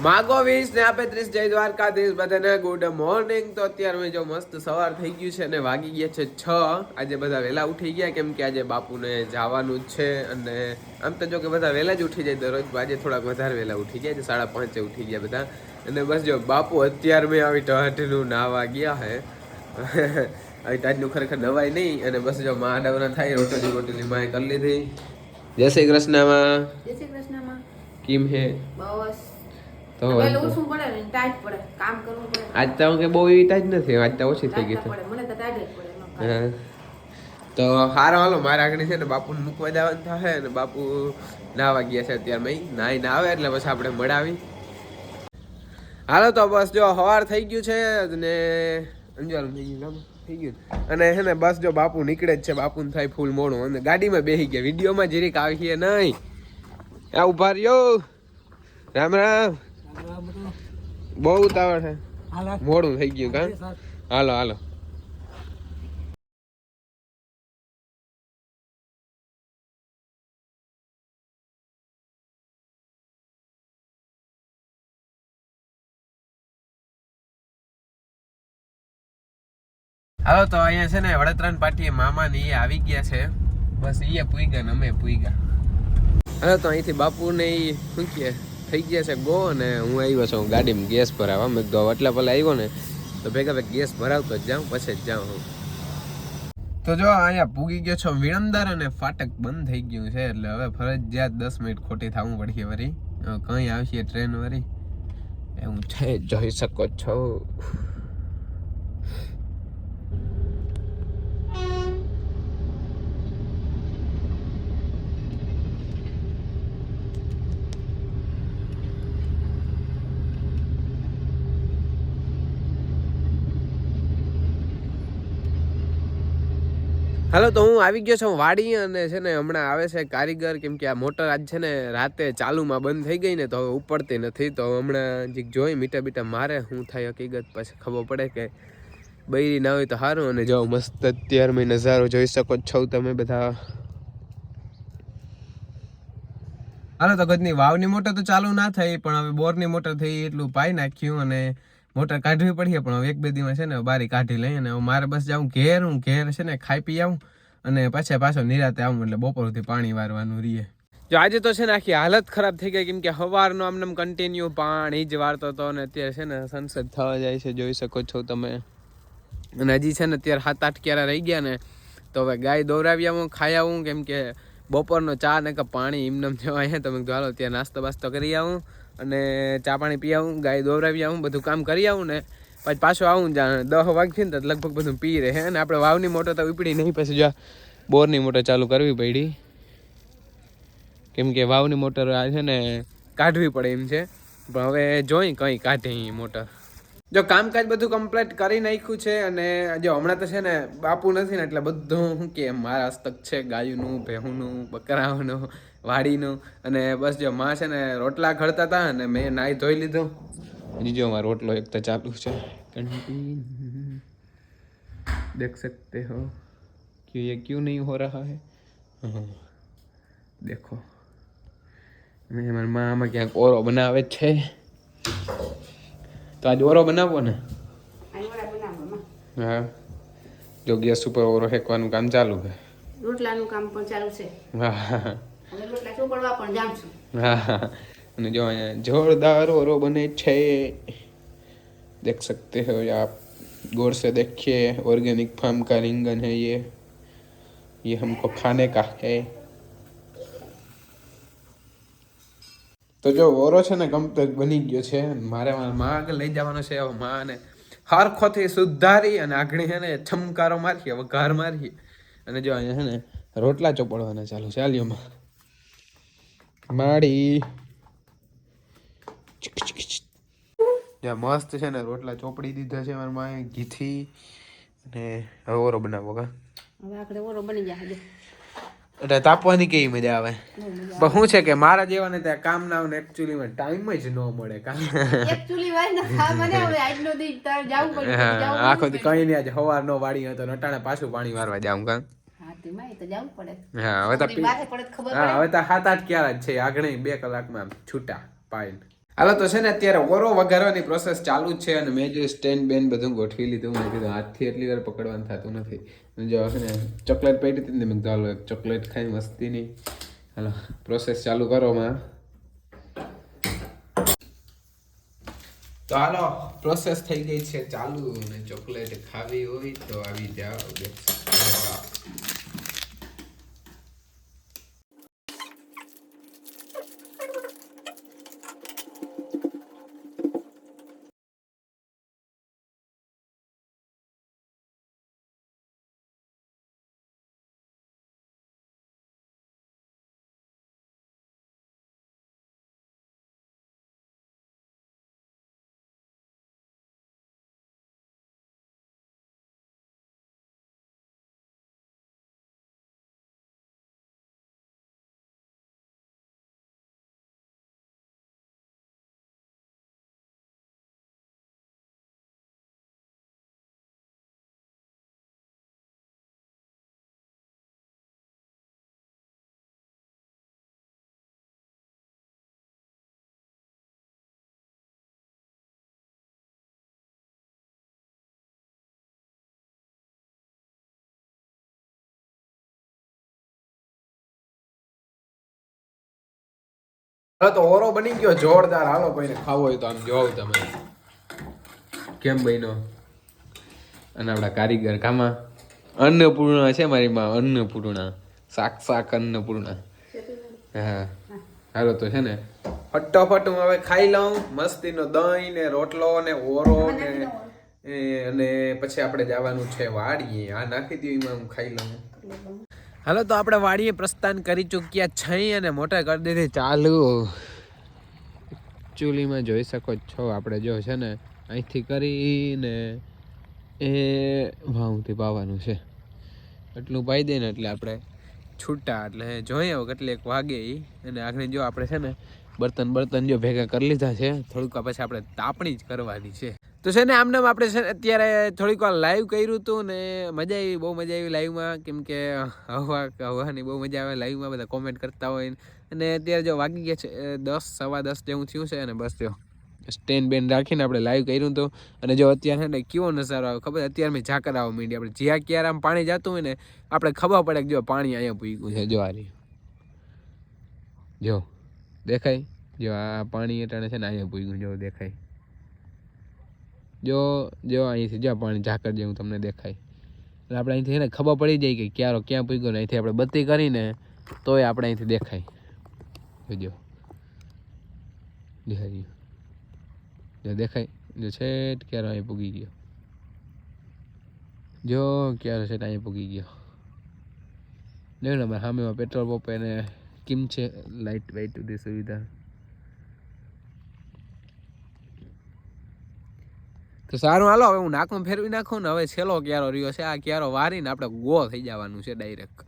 માગો 20 ને આપે 30 જય દ્વારકાધીશ બધાને ગુડ મોર્નિંગ। તો અત્યારે મેં જો મસ્ત સવાર થઈ ગયું છે અને વાગી ગયા છે 6। આજે બધા વહેલા ઉઠી ગયા કેમ કે આજે બાપુને જવાનું જ છે અને આમ તો જો કે બધા વહેલા જ ઉઠી જાય દરરોજ, આજે થોડાક વધારે વહેલા ઉઠી ગયા છે, 5:30 ઉઠી ગયા બધા। અને બસ જો બાપુ અત્યારે મેં આવી ટાઢનું નાવા ગયા હે આવી ટાઢનું ખરેખર નવાય નહીં અને બસ જો માં ડવરા થાય રોટલી માએ કરી લીધી। જય શ્રી કૃષ્ણમાં। જય શ્રી કૃષ્ણમાં। કેમ હે? બસ તો પેલું શું પડે ને ટાઈટ પડે, કામ કરવું પડે। આજ તો કે બહુ એવી ટાઈટ નથી, આજ તો ઓછી થઈ ગઈ છે। મને તો ટાઈટ જ પડે। હા તો હારો હાલો મારા આગળ છે ને બાપુને મૂકવા જવાનું થાય અને બાપુ નાવા ગયા છે અત્યારે નાઈ ના આવે એટલે પછી આપણે મળાવી। હાલો તો બસ જો સવાર થઈ ગયું છે ને અંજવાળું થઈ ગયું અને હે ને બસ જો બાપુ નીકળે જ છે, બાપુને થાય ફૂલ મોડું અને ગાડીમાં બેસી ગયા, વિડીયોમાં જરીક આવીએ નહીં આ ઉભા રહ્યો। રામ રામ। બહુ ઉતાવળ છે, મોડું થઈ ગયું કા? હાલો હાલો। હાલો તો અહીંયા છે ને વડોદરા પાટીએ મામા ને એ આવી ગયા છે, બસ એ પૂઈ ને અમે પૂઈ ગયા। હાલો તો અહીંથી બાપુ ને એ શું કહે થઈ ગયા છે ગો અને હું આવ્યો છું ગાડીમાં ગેસ ભરાવા। મેં તો એટલે પેલા આવ્યો ને તો ભેગા ગેસ ભરાવતો જ જાઉં પછી જ જાઉં હું। તો જો અહીંયા પૂગી ગયો છો વિણંદર અને ફાટક બંધ થઈ ગયું છે એટલે હવે ફરજિયાત 10 મિનિટ ખોટી થવું પડશે વરી, કઈ આવશે ટ્રેન વરી એવું છે, જોઈ શકો છો। હાલો તો હું આવી ગયો છું વાડી અને છે ને હમણાં આવે છે કારીગર કેમ કે આ મોટર આજ છે ને રાતે ચાલુમાં બંધ થઈ ગઈ ને તો હવે ઉપડતી નથી, તો હમણાં જીક જોઈ મીટા બીટા મારે શું થાય હકીકત પછી ખબર પડે કે બૈરી ના હોય તો સારું। અને જો મસ્ત અત્યારે મેં નજારો જોઈ શકો છો તમે બધા। હાલો તો ગજની વાવની મોટર તો ચાલુ ના થઈ પણ હવે બોરની મોટર થઈ એટલું પાઈ નાખ્યું અને મોટર કાઢવી પડીએ પણ હવે 1-2 દિવસ છે ને બારી કાઢી લઈ અને મારે બસ જાઉં ઘેર, હું ઘેર છે ને ખાઈ પી આવું અને પાછો નિરાતે આવું એટલે બપોર સુધી પાણી વારવાનું રહીએ। જો આજે તો છે ને આખી હાલત ખરાબ થઈ ગઈ કેમ કે સવારનો આમ કન્ટિન્યુ પાણી જ વારતો હતો અને અત્યારે છે ને સનસેટ થવા જાય છે, જોઈ શકો છો તમે। અને હજી છે ને અત્યારે 7-8 ક્યારા રહી ગયા ને તો હવે ગાય દોરાવી આવું, ખાઈ આવું કેમ કે બપોરનો ચા ને કપ પાણી એમને જવાય છે, તો મેં હાલો ત્યાં નાસ્તો બાસ્તો કરી આવું અને ચા પાણી પી આવું, ગાય દોરાવી આવું, બધું કામ કરી આવું ને પછી પાછો આવું 10 વાગશે ને તો લગભગ બધું પી રહે અને આપણે વાવની મોટર તો ઉપડી નહીં, પછી જો બોરની મોટર ચાલુ કરવી પડી કેમ કે વાવની મોટર આ છે ને કાઢવી પડે એમ છે, પણ હવે જોઈ કંઈ કાઢે એ મોટર। જો કામકાજ બધું કમ્પ્લીટ કરી નાખ્યું છે અને જો હમણાં તો છે ને બાપુ નથી ને એટલે બધું શું કે મારા હસ્તક છે, ગાયનું, ભેહુંનું, બકરાઓનું, વાડીનું અને બસ જો માં છે ને રોટલા ઘડતા હતા અને મેં નાહી ધોઈ લીધું। હજી જો મારો રોટલો એક તો ચાલુ છે, देख सकते हो कि ये क्यों नहीं हो रहा है। देखो मैं हमारी माँ में क्या ओरो बनावे छे, तो आज ओरो बनावो ने। हाँ जो गैस ઉપર ઓરો હેકવાનું કામ ચાલુ છે, રોટલાનું કામ પણ ચાલુ છે। હા અને રોટલા ચોપડવા પણ જામ છું। હા અને જો અહીંયા જોરદાર ઓરો બને છે, देख सकते हो आप, गौर से देखिए, ऑर्गेनिक फार्म का रिंगन है ये हमको खाने का है। तो जो ઓરો છે ને કમ્પ્લીટ બની ગયો છે, મારે માં આગળ લઈ જવાનો છે, હવે માં ને હરખોથી સુધારી અને આગળ છે ને છમકારો મારીએ, વઘાર મારીએ અને જો અહીંયા છે ને રોટલા ચોપડવાના ચાલુ ચાલ્યો માડી જ્યાં મસ્ત છે ને રોટલા ચોપડી દીધા છે મારા માએ ઘીથી અને હવે ઓરો બનાવો કા હવે આપણે ઓરો બની જાય એટલે તાપવાની કેવી મજા આવે, પણ શું છે કે મારા જેવાને ત્યાં કામ ના આવે એકચ્યુઅલીમાં ટાઈમ જ ન મળે કા એકચ્યુઅલી વાય ના ખા મને હવે આજનો દી તાર જાવું પડે, આખો દી કઈ નહીં, આજે સવારનો વાડી હતો નટાણે પાછું પાણી વારવા જાઉં કા। હા તે માય તો જાવું પડે। હા હવે તો બારે પડે ખબર પડે। હા હવે તો 7-8 ક્યારા જ છે, આગળ 2 કલાકમાં છૂટા પાઈને। હાલો તો છે ને અત્યારે ઓરો વઘારવાની પ્રોસેસ ચાલુ જ છે અને મેં જે સ્ટેન્ડ બેન બધું ગોઠવી લીધું. મેં કીધું હાથથી એટલી વાર પકડવાનું થતું નથી. જો છે ને ચોકલેટ પડી હતી ને મેં કીધું હાલો એક ચોકલેટ ખાઈ મસ્તી નહીં. હાલો પ્રોસેસ ચાલુ કરો માં. તો હાલો પ્રોસેસ થઈ ગઈ છે ચાલુ અને ચોકલેટ ખાવી હોય તો આવી જાઓ. હા તો ઓરો બની ગયો જોરદાર. હાલો કોઈને ખાવો હોય તો આમ જોવ તમે કેમ બન્યો. અને આપણા કારીગર કામાં અન્નપૂર્ણા છે મારી માં. અન્નપૂર્ણા સાક્ષાત અન્નપૂર્ણા. હા હાલો તો છે ને ફટાફટ હું હવે ખાઈ લઉં મસ્તીનો દહીં ને રોટલો ને ઓરો ને અને પછી આપણે જવાનું છે વાડીએ. આ નાખી દઉં એમાં હું ખાઈ લઉં. હાલો તો આપણે વાડીએ પ્રસ્થાન કરી ચૂક્યા છે અને મોટર કરી દીધી ચાલુ. ચૂલીમાં જોઈ શકો છો આપણે જો છે ને અહીંથી કરીને એ ભાવથી પાવાનું છે. એટલું પાઈ દે ને એટલે આપણે છૂટા. એટલે જોઈએ હવે કેટલીક વાગે એ. અને આગળ જો આપણે છે ને બર્તન જો ભેગા કરી લીધા છે. થોડુંક પછી આપણે તાપણી જ કરવાની છે. તો છે ને આમને આપણે છે ને અત્યારે થોડીક વાર લાઈવ કર્યું હતું ને મજા આવી, બહુ મજા આવી લાઈવમાં. કેમ કે હવાની બહુ મજા આવે લાઈવમાં, બધા કોમેન્ટ કરતા હોય. અને અત્યારે જો વાગી ગયા છે 10 સવા 10 જેવું થયું છે. અને બસ જો સ્ટેન્ડ બેન રાખીને આપણે લાઈવ કર્યું હતું. અને જો અત્યારે છે ને કેવો નજારો આવે ખબર. અત્યારે મેં ઝાકર આવવા માંડી. આપણે જ્યાં ક્યારે આમ પાણી જતું હોય ને આપણે ખબર પડે કે જો પાણી અહીંયા પૂગ્યું છે. જો આ રહ્યું, જો દેખાય. જો આ પાણી અટાણે છે ને અહીંયા પૂગ્યું. જો દેખાય. જો અહીંથી જો પાણી ઝાકર જેવું તમને દેખાય. એટલે આપણે અહીંથી એને ખબર પડી જાય કે ક્યારો ક્યાં પૂગ્યો ને. અહીંથી આપણે બત્તી કરીને તોય આપણે અહીંથી દેખાય. જો દેખાય. જો છેટ ક્યારો અહીં પૂગી ગયો. જો ક્યારો છેટ અહીં પૂગી ગયો. જો ને અમારે સામેમાં પેટ્રોલ પંપ એને કેમ છે લાઇટ વાઇટ બધી સુવિધા. તો સારું હાલો હવે હું નાકમાં ફેરવી નાખું ને. હવે છેલ્લો ક્યારો રહ્યો છે. આ ક્યારો વારીને આપણે ગો થઈ જવાનું છે ડાયરેક્ટ.